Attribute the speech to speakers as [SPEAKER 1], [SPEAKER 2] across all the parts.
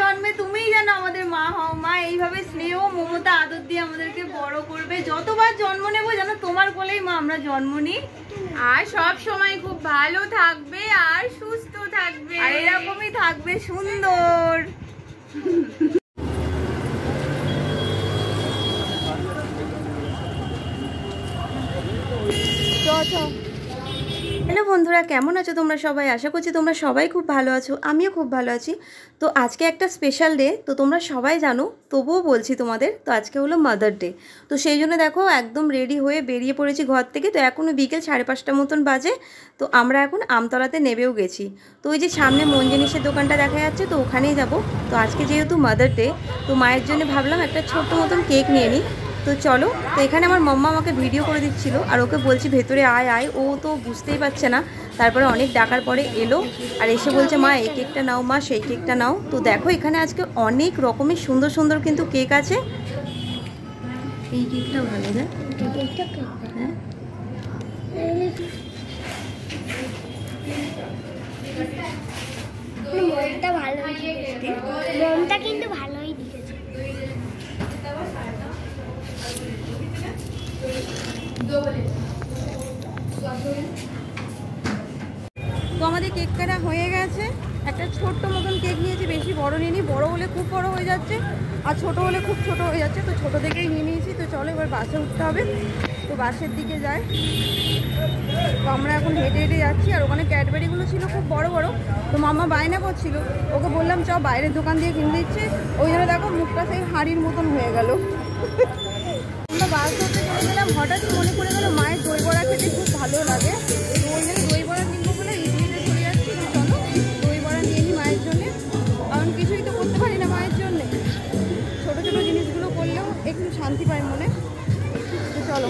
[SPEAKER 1] জন্মে তুমিই জানো আমাদের মা হও। মা এইভাবে স্নেহ মমতা আদর দিয়ে আমাদেরকে বড় করবে। যতবার জন্ম নেব জানো তোমার কোলেই মা আমরা জন্ম নিই।
[SPEAKER 2] আর সব সময় খুব ভালো থাকবে আর সুস্থ থাকবে
[SPEAKER 1] আর এরকমই থাকবে সুন্দর। হ্যালো বন্ধুরা, কেমন আছো তোমরা সবাই? আশা করছি তোমরা সবাই খুব ভালো আছো, আমিও খুব ভালো আছি। তো আজকে একটা স্পেশাল ডে, তো তোমরা সবাই জানো তবুও বলছি তোমাদের। তো আজকে হলো মাদার ডে, তো সেই জন্য দেখো একদম রেডি হয়ে বেরিয়ে পড়েছি ঘর থেকে। তো এখনও বিকেল 5:30 মতন বাজে। তো আমরা এখন আমতলাতে নেবেও গেছি। তো ওই যে সামনে মন জিনিসের দোকানটা দেখা যাচ্ছে, তো ওখানেই যাব। তো আজকে যেহেতু মাদার ডে, তো মায়ের জন্য ভাবলাম একটা ছোট্ট মতন কেক নিয়ে নিই। তো চলো। তো এখানে আমার মাম্মা আমাকে ভিডিও করে দিচ্ছিল, আর ওকে বলছি ভেতরে আয় আয়, ও তো বুঝতেই পারছে না। তারপরে অনেক ডাকার পরে এলো, আর এসে বলছে মা এই কেকটা নাও, মা সেই কেকটা নাও। তো দেখো এখানে আজকে অনেক রকমের সুন্দর সুন্দর কিন্তু কেক আছে। এই কেকটা ভালো দেখ, হ্যাঁ
[SPEAKER 3] মনটা ভালোই দিয়েছে, মনটা কিন্তু ভালোই দিয়েছে।
[SPEAKER 1] তো আমাদের কেক কাটা হয়ে গেছে। একটা ছোট্ট মতন কেক নিয়েছি, বেশি বড় নিইনি। বড় হলে খুব বড় হয়ে যাচ্ছে, আর ছোট হলে খুব ছোট হয়ে যাচ্ছে। তো ছোট থেকেই নিয়ে নিয়েছি। তো চলো এবার বাসে উঠতে হবে। তো বাসের দিকে যাই। তো আমরা এখন হেঁটে হেঁটে যাচ্ছি। আর ওখানে ক্যাডবেরিগুলো ছিল খুব বড় বড়। তো মাম্মা বায়না করছিল, ওকে বললাম চ বাইরের দোকান দিয়ে কিনে দিচ্ছে। ওই জন্য দেখো মুখটা সেই হাঁড়ির মতন হয়ে গেল। আমরা বাস ধরতে চলে গেলাম, হঠাৎ মনে পড়ে গেলো মায়ের দই বড়া খেতে খুব ভালো লাগে। তো ওই জন্য দই বড়া কিনবো বলে ইডলিতে চলে যাচ্ছি। তো চলো দই বড়া নিয়ে নিই মায়ের জন্যে, কারণ কিছুই তো করতে পারি না মায়ের জন্যে। ছোটো ছোটো জিনিসগুলো করলেও একটু শান্তি পাই মনে। তো চলো।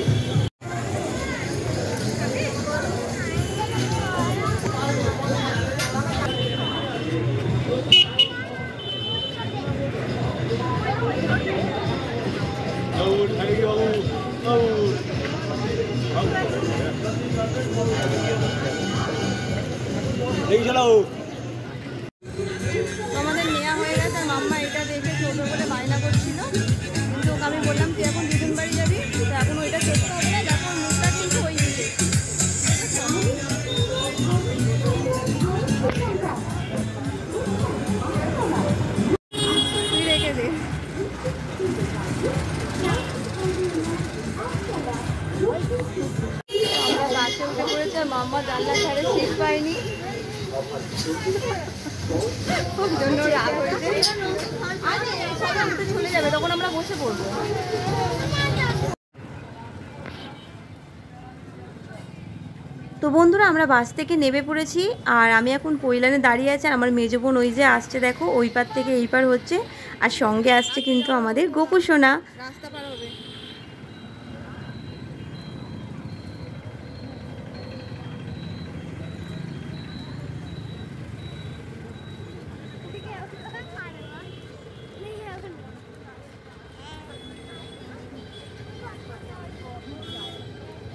[SPEAKER 1] আমাদের নেওয়া হয়ে গেছে। মাম্মা এটা দেখে ছোটো বলে বায়না করছিল, কিন্তু ওকে আমি বললাম তুই এখন দিদুন বাড়ি যাবি, তো এখন ওইটা করতে হবে না। দেখো মুখটা কিন্তু ওই দিকে। তুই রেখে দে। আমরা বাসে উঠে পড়েছি, আর মাম্মা জানলার ধারে সিট পাইনি, খুব জন্য রাগ হয়েছে। সবাই উঠে চলে যাবে, তখন আমরা বসে পড়বো। তো বন্ধুরা আমরা বাস থেকে নেমে পড়েছি, আর আমি এখন পৈলানে দাঁড়িয়ে আছি। আর আমার মেজো বোন ওই যে আসছে, দেখো ওই পার থেকে এই পার হচ্ছে, আর সঙ্গে আসছে কিন্তু আমাদের গোপু সোনা। রাস্তা পার হবে।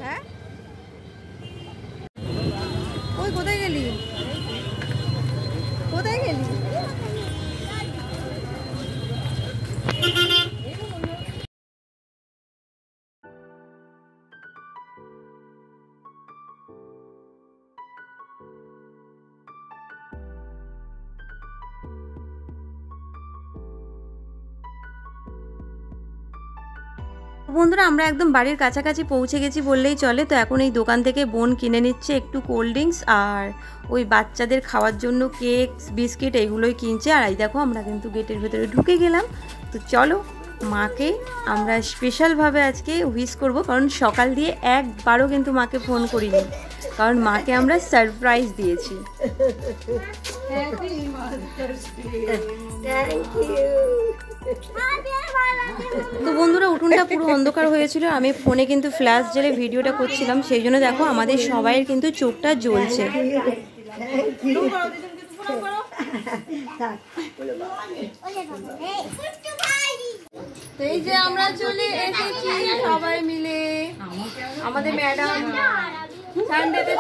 [SPEAKER 1] হ্যাঁ ওই কোথায় গেলি, কোথায় গেলি? বন্ধুরা আমরা একদম বাড়ির কাছাকাছি পৌঁছে গেছি বললেই চলে। তো এখন এই দোকান থেকে বোন কিনে নিচ্ছে একটু কোল্ড ড্রিঙ্কস, আর ওই বাচ্চাদের খাওয়ার জন্য কেক বিস্কিট এইগুলোই কিনছে। আর এই দেখো আমরা কিন্তু গেটের ভেতরে ঢুকে গেলাম। তো চলো মাকে আমরা স্পেশালভাবে আজকে উইশ করব, কারণ সকাল দিয়ে একবারও কিন্তু মাকে ফোন করিনি, কারণ মাকে আমরা সারপ্রাইজ দিয়েছি। তো বন্ধুরা উঠোনটা পুরো অন্ধকার হয়েছিল, আমি ফোনে কিন্তু ফ্ল্যাশ জ্বেলে ভিডিওটা করছিলাম, সেই জন্য দেখো আমাদের সবাইয়ের কিন্তু চোখটা জ্বলছে। এই যে আমরা চলে এসেছি সবাই মিলে, আমাদের ম্যাডাম সানডেতে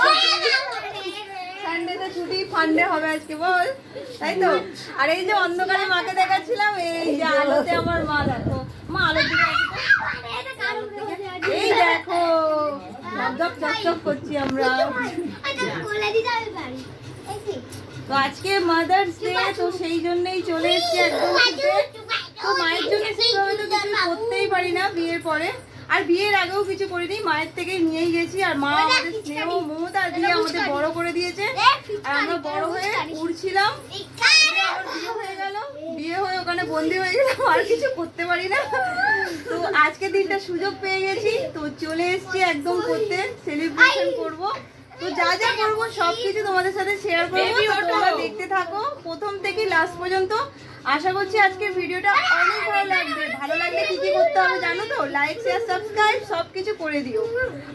[SPEAKER 1] ছুটি ফান্ডে হবে আজকে বল, তাই তো? আর এই যে অন্ধকারে মাকে দেখাচ্ছিলাম, এই যে আলোতে আমার মা, দেখো মা আলোর দিকে এই দেখো চকচক চকচক করছি আমরা। তো আজকে মাদার্স ডে, তো সেই জন্যই চলে এসেছি একদম শীতে। তো মায়ের জন্য সেইভাবে তো কিছু করতেই পারি না বিয়ের পরে, আর বিয়ের আগেও কিছু করিনি, মায়ের থেকে নিয়েই গেছি। আর মা আমাদের স্নেহ মমতা দিয়ে আমাদের বড় করে দিয়েছে, আর আমরা বড় হয়ে উড়ছিলাম। বিয়ে হয়ে গেল, বিয়ে হয়ে ওখানে বন্দি হয়ে গেলাম, আর কিছু করতে পারি না। তো আজকে দিনটা সুযোগ পেয়ে গেছি, তো চলে এসেছি একদম করতে, সেলিব্রেশন করব। তো যা যা করবো সবকিছু তোমাদের সাথে শেয়ার করবো, তোমরা দেখতে থাকো প্রথম থেকে লাস্ট পর্যন্ত। আশা করছি আজকের ভিডিওটা অনেক ভালো লাগবে। ভালো লাগলে কি কি করতে হবে জানো তো? লাইক শেয়ার সাবস্ক্রাইব সবকিছু করে দিও,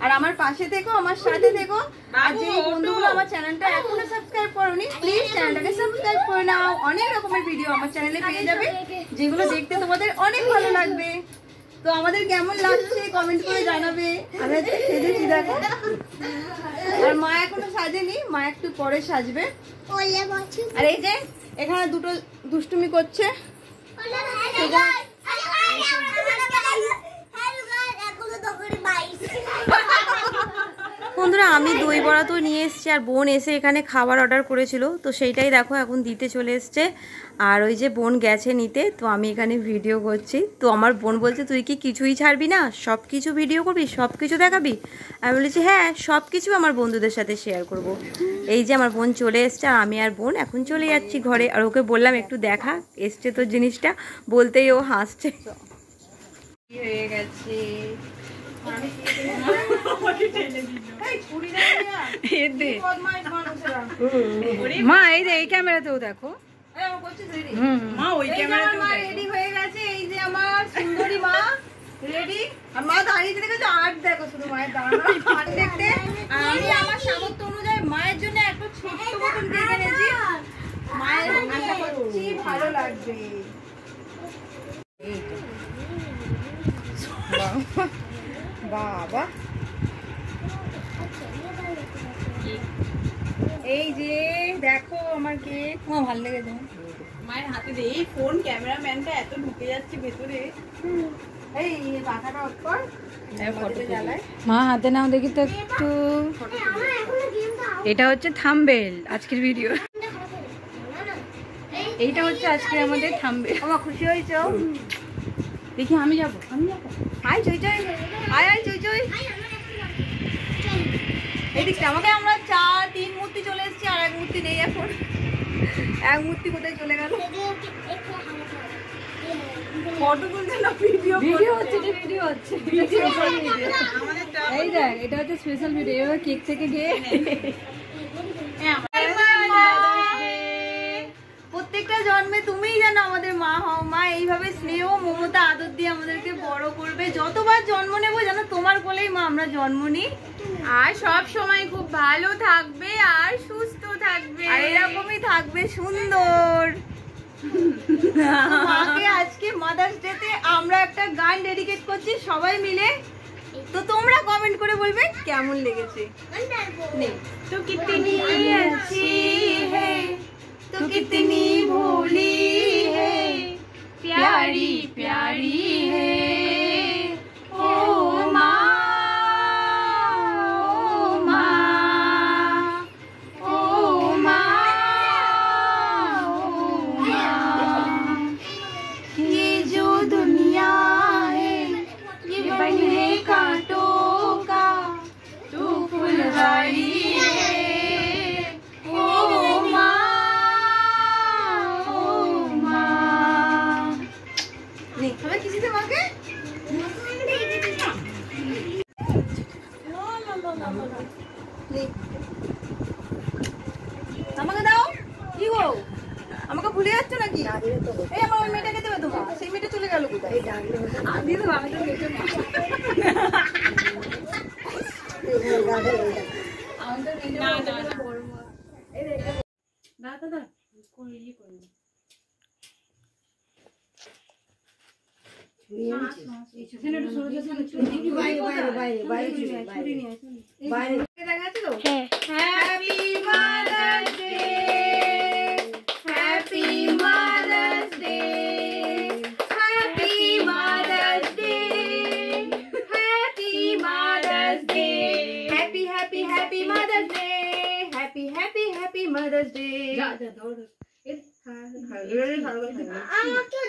[SPEAKER 1] আর আমার পাশে থেকো, আমার সাথে থেকো। আর যে বন্ধুগুলো আমার চ্যানেলটা এখনো সাবস্ক্রাইব করোনি, প্লিজ চ্যানেলটাকে সাবস্ক্রাইব করে নাও। অনেক রকমের ভিডিও আমার চ্যানেলে পেয়ে যাবে, যেগুলো দেখতে তোমাদের অনেক ভালো লাগবে। তো আমাদের কেমন লাগছে কমেন্ট করে জানাবে। আমি আজকে সেজেছি দেখো, আর মা এখনো সাজেনি, মা একটু পরে সাজবে। আর এই যে এখানে দুটো দুষ্টুমি করছে। বন্ধুরা আমি দই বড়া তো নিয়ে এসেছি, আর বোন এসে এখানে খাবার অর্ডার করেছিল, তো সেইটাই দেখো এখন দিতে চলে এসছে। আর ওই যে বোন গেছে নিতে, তো আমি এখানে ভিডিও করছি। তো আমার বোন বলছে তুই কি কিছুই ছাড়বি না, সব কিছু ভিডিও করবি, সব কিছু দেখাবি? আমি বলেছি হ্যাঁ, সব কিছু আমার বন্ধুদের সাথে শেয়ার করব। এই যে আমার বোন চলে এসছে, আর আমি আর বোন এখন চলে যাচ্ছি ঘরে। আর ওকে বললাম একটু দেখা এসছে তো জিনিসটা, বলতেই ও হাসছে। হয়ে গেছে
[SPEAKER 4] মা, এই যে এই ক্যামেরাতেও দেখো।
[SPEAKER 1] মা ওই ক্যামেরাতেও রেডি হয়ে গেছে। এই যে আমার সুন্দরী মা রেডি, আর মা দাঁড়িয়ে দেখেছো, আর্ট দেখো শুধু মায়ের দাঁড়ানো আর্ট দেখতে। আর আমি আমার সামর্থ্য অনুযায়ী মায়ের জন্য একটা ছোট্ট মতন কেক এনেছি, মায়ের আশা করছি ভালো লাগবে। বাবা এই যে দেখো আমার কেক, আমার ভালো লেগেছে।
[SPEAKER 2] মায়ের হাতে দিয়ে এই ফোন ক্যামেরাম্যানটা এত ঢুকে যাচ্ছে ভেতরে।
[SPEAKER 1] এই পাখাটা অফ কর, ফটোতে জ্বালায়।
[SPEAKER 4] মা হাতে নাও দেখি তো একটু। এটা হচ্ছে থাম্বনেল আজকের ভিডিও, এইটা হচ্ছে আজকে আমাদের থাম্বনেল।
[SPEAKER 1] আমার খুশি হয়েছো?
[SPEAKER 4] দেখি আমি যাবো, আমি যাবো।
[SPEAKER 1] আয় চই চই, আয় আয় চই চই। এদিকটা আমাকে আমরা 3 মূর্তি চলে এসেছি, আর এক মূর্তি নেই এখন। এক মূর্তি কোথায় চলে গেল? ফটো তুলছে না ভিডিও?
[SPEAKER 4] ভিডিও হচ্ছে, ভিডিও হচ্ছে। এই দেখ, এটা হচ্ছে স্পেশাল ভিডিও। এবার কেক থেকে গিয়ে
[SPEAKER 1] প্রত্যেকটা জন্মে তুমিই যেন আমাদের মা হও। মা এইভাবে স্নেহ মমতা আদর দিয়ে আমাদেরকে বড় করবে। যতবার জন্ম নেব যেন তোমার কোলেই মা আমরা জন্ম নিই,
[SPEAKER 2] আর সব সময় খুব ভালো থাকবে আর সুস্থ থাকবে,
[SPEAKER 1] আর এরকমই থাকবে সুন্দর। মাকে আজকে মাদার্স ডে তে আমরা একটা গান ডেডিকেট করছি সবাই মিলে, তো তোমরা কমেন্ট করে বলবে কেমন লেগেছে।
[SPEAKER 2] তো কিতনি अच्छी है,
[SPEAKER 1] তো কিতনি ভোলি হে,
[SPEAKER 2] प्यारी प्यारी है
[SPEAKER 1] ও মা, ও মা, ये जो दुनिया है ये बन है कांटों का, तू फुलवारी है ओ माँ, ओ माँ। नहीं हमें किसी से मांगे আমাকে দাও। কি গো আমাকে ভুলে যাচ্ছ নাকি? এই আমার ওই মেয়েটাকে দেবে তোমার, সেই মেয়েটা চলে গেল কোথায়? দিয়ে দেবো আমি তো মেয়েটা না। Happy Mother's Day
[SPEAKER 3] আমাকে দাও আমাকে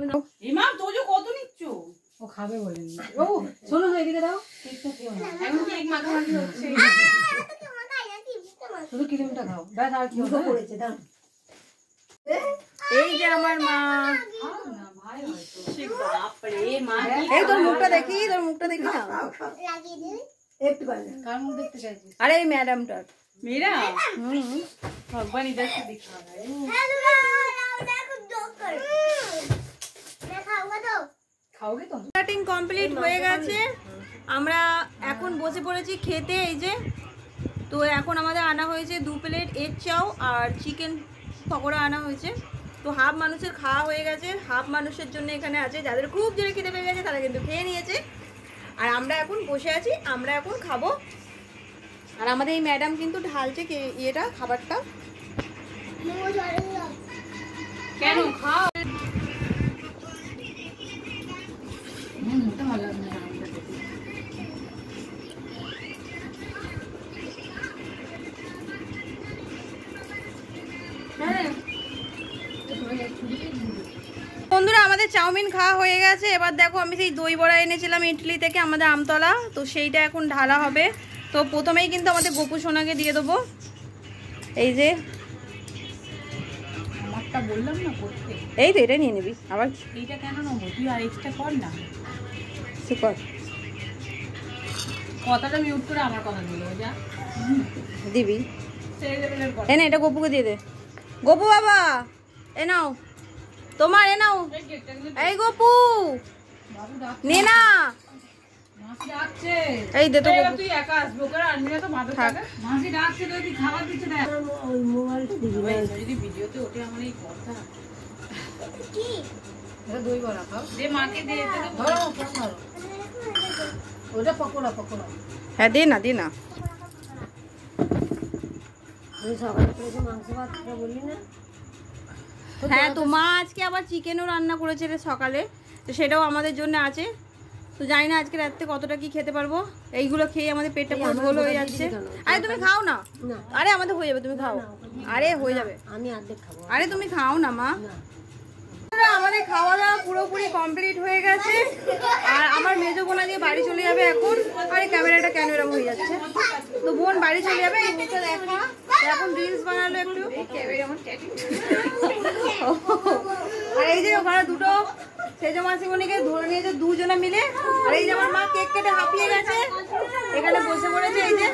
[SPEAKER 3] দাও
[SPEAKER 4] ইমাম তোজো কত নিচ্ছ? ও খাবে বলেন। ও শোনো না, এদিকে দাও। কেকটা খেও না। এখন কেক মাখামাখি হচ্ছে। শুধু ক্রিমটা খাও। ব্যাস আর কি করেছে দাও।
[SPEAKER 1] এই যে আমার মা।
[SPEAKER 4] বাপরে মা
[SPEAKER 1] এই তোর মুখটা দেখি, তোর মুখটা দেখি না।
[SPEAKER 3] লাগিয়ে দিই
[SPEAKER 1] একটু ভালো।
[SPEAKER 4] কার মুখ দেখতে চাইছিস?
[SPEAKER 1] আরে এই ম্যাডামটার।
[SPEAKER 4] মেরা ভগবান इधर से दिखा रहा है।
[SPEAKER 3] হ্যালো দেখো ডক্টর দেখাও দাও
[SPEAKER 4] খাওগে তো?
[SPEAKER 1] কাটিং কমপ্লিট হয়ে গেছে। আমরা এখন বসে পড়েছি খেতে। এই যে তো এখন আমাদের আনা হয়েছে 2 প্লেট এগ চাও আর চিকেন পকোড়া আনা হয়েছে। তো হাফ মানুষের খাওয়া হয়ে গেছে, হাফ মানুষের জন্য এখানে আছে। যাদের খুব জোরে খেতে পেয়ে গেছে তারা কিন্তু খেয়ে নিয়েছে। আর আমরা এখন বসে আছি, আমরা এখন খাবো। আর আমাদের এই ম্যাডাম কিন্তু ঢালছে ইয়েটা খাবারটা।
[SPEAKER 3] মোমো জলে দাও
[SPEAKER 4] কেন খাও? ওটা ভালো লাগবে না।
[SPEAKER 1] বন্ধুরা আমাদের চাউমিন খাওয়া হয়ে গেছে। এবার দেখো আমি সেই দই বড়া এনেছিলাম ইডলি থেকে আমাদের আমতলা, তো সেইটা এখন ঢালা হবে। তো প্রথমেই কিন্তু আমাদের গোপু সোনাকে দিয়ে দেবো। এই যে
[SPEAKER 4] আমারটা বললাম না করতে।
[SPEAKER 1] এই তো এটা নিয়ে নিবি আবার
[SPEAKER 4] এইটা কেন নেবো? তুই আর এক্সট্রা কর না।
[SPEAKER 1] সুপার
[SPEAKER 4] কথাটা মিউট করে আমার কথা দিল যা
[SPEAKER 1] দিবি।
[SPEAKER 4] সেই লেভেলের কথা।
[SPEAKER 1] এ না এটা গোপুকে দিয়ে দে। গোপু বাবা এ নাও তোমার, এ নাও।
[SPEAKER 4] এই কেকটা কিন্তু
[SPEAKER 1] এই গোপু
[SPEAKER 4] বাবু ডাক
[SPEAKER 1] নে না।
[SPEAKER 4] মাসি ডাকছে।
[SPEAKER 1] এই দে তো
[SPEAKER 4] এবার
[SPEAKER 1] গোপু।
[SPEAKER 4] তুই একা আসবি, ওকে আর আনবি না তো মাদক
[SPEAKER 1] থাক।
[SPEAKER 4] খাবে। মাসি ডাকছে তো, তুই খাবার দিচ্ছে না। ওই মোবাইলটা দিবি না। যদি ভিডিওতে ওঠে আমার এই কথা।
[SPEAKER 3] কি
[SPEAKER 4] এটা দই বড়া খাও। দে মাকে দে, এটা তো ধরো ধরো। ওটা পকোড়া পকোড়া।
[SPEAKER 1] হ্যাঁ দে না, দে না। হ্যাঁ তো মা আজকে আবার চিকেনও রান্না করেছে রে সকালে, তো সেটাও আমাদের জন্য আছে। তো জানি না আজকে রাত্রে কতটা কি খেতে পারবো। এইগুলো খেয়ে আমাদের পেটটা পুরো গোল হয়ে যাচ্ছে। আরে তুমি খাও না। আরে আমাদের হয়ে যাবে, তুমি খাও। আরে হয়ে যাবে,
[SPEAKER 4] আমি অর্ধেক খাবো।
[SPEAKER 1] আরে তুমি খাও না মা। আমাদের খাওয়া দাওয়া পুরোপুরি কমপ্লিট হয়ে গেছে। আর আমার মেজো বোনা দিয়ে বাড়ি চলে যাবে এখন। আরে ক্যামেরাটা কেন এরকম হয়ে যাচ্ছে? তো বোন বাড়ি চলে যাবে। এই মুখটা দেখা, এখন রিলস বানালো একটু। আর এই যে ওখানে দুটো সেজো মাসিমণিকে ধরে নিয়েছে দুজনে মিলে। আর এই যে আমার মা কেক কেটে হাঁপিয়ে গেছে, এখানে বসে পড়েছে। এই যে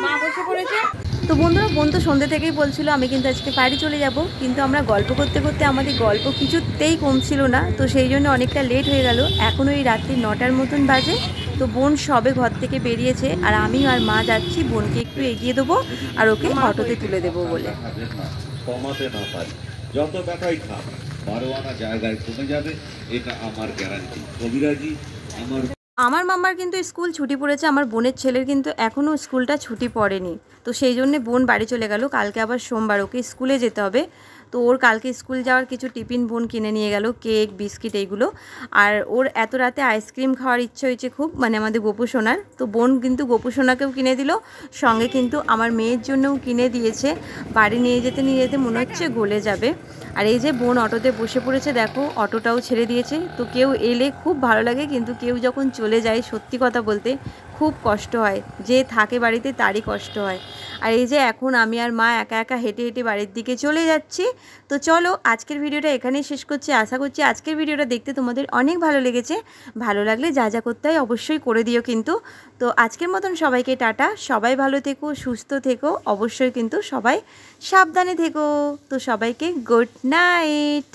[SPEAKER 1] মা বসে পড়েছে। তো বন্ধুরা বোন তো সন্ধ্যে থেকেই বলছিল আমি কিন্তু আজকে বাড়ি চলে যাব, কিন্তু আমরা গল্প করতে করতে আমাদের গল্প কিছুতেই কমছিল না। তো সেই জন্য অনেকটা লেট হয়ে গেল। এখন ওই রাত্রি 9টার মতন বাজে। তো বোন সবে ঘর থেকে বেরিয়েছে, আর আমি আর মা যাচ্ছি বোনকে একটু এগিয়ে দেবো আর ওকে অটোতে তুলে দেবো বলে।
[SPEAKER 5] কমাতে না পারি, যত টাকাই খান 12 আনা জায়গায় কমে যাবে, এটা আমার গ্যারান্টি। কবিরাজি আমার
[SPEAKER 1] আমার মামার কিন্তু স্কুল ছুটি পড়েছে, আমার বোনের ছেলের কিন্তু এখনও স্কুলটা ছুটি পড়েনি। তো সেই জন্যে বোন বাড়ি চলে গেল। কালকে আবার সোমবার, ওকে স্কুলে যেতে হবে। তো ওর কালকে স্কুল যাওয়ার কিছু টিফিন বোন কিনে নিয়ে গেল, কেক বিস্কিট এইগুলো। আর ওর এত রাতে আইসক্রিম খাওয়ার ইচ্ছে হয়েছে খুব, মানে আমাদের গোপু সোনার। তো বোন কিন্তু গোপু সোনাকেও কিনে দিল, সঙ্গে কিন্তু আমার মেয়ের জন্যও কিনে দিয়েছে। বাড়ি নিয়ে যেতে মনে হচ্ছে গলে যাবে। আর এই যে বোন অটোতে বসে পড়েছে, দেখো অটোটাও ছেড়ে দিয়েছে। তো কেউ এলে খুব ভালো লাগে, কিন্তু কেউ যখন চলে যায় সত্যি কথা বলতে খুব কষ্ট হয়। যে থাকে বাড়িতে তারই কষ্ট হয়। আর এই যে এখন আমি আর মা একা একা হেঁটে হেঁটে বাড়ির দিকে চলে যাচ্ছি। তো চলো আজকের ভিডিওটা এখানেই শেষ করছি। আশা করছি আজকের ভিডিওটা দেখতে তোমাদের অনেক ভালো লেগেছে। ভালো লাগলে যা যা করতে হয় অবশ্যই করে দিও কিন্তু। তো আজকের মতন সবাইকে টাটা। সবাই ভালো থেকো, সুস্থ থেকো, অবশ্যই কিন্তু সবাই সাবধানে থেকো। তো সবাইকে গুড নাইট।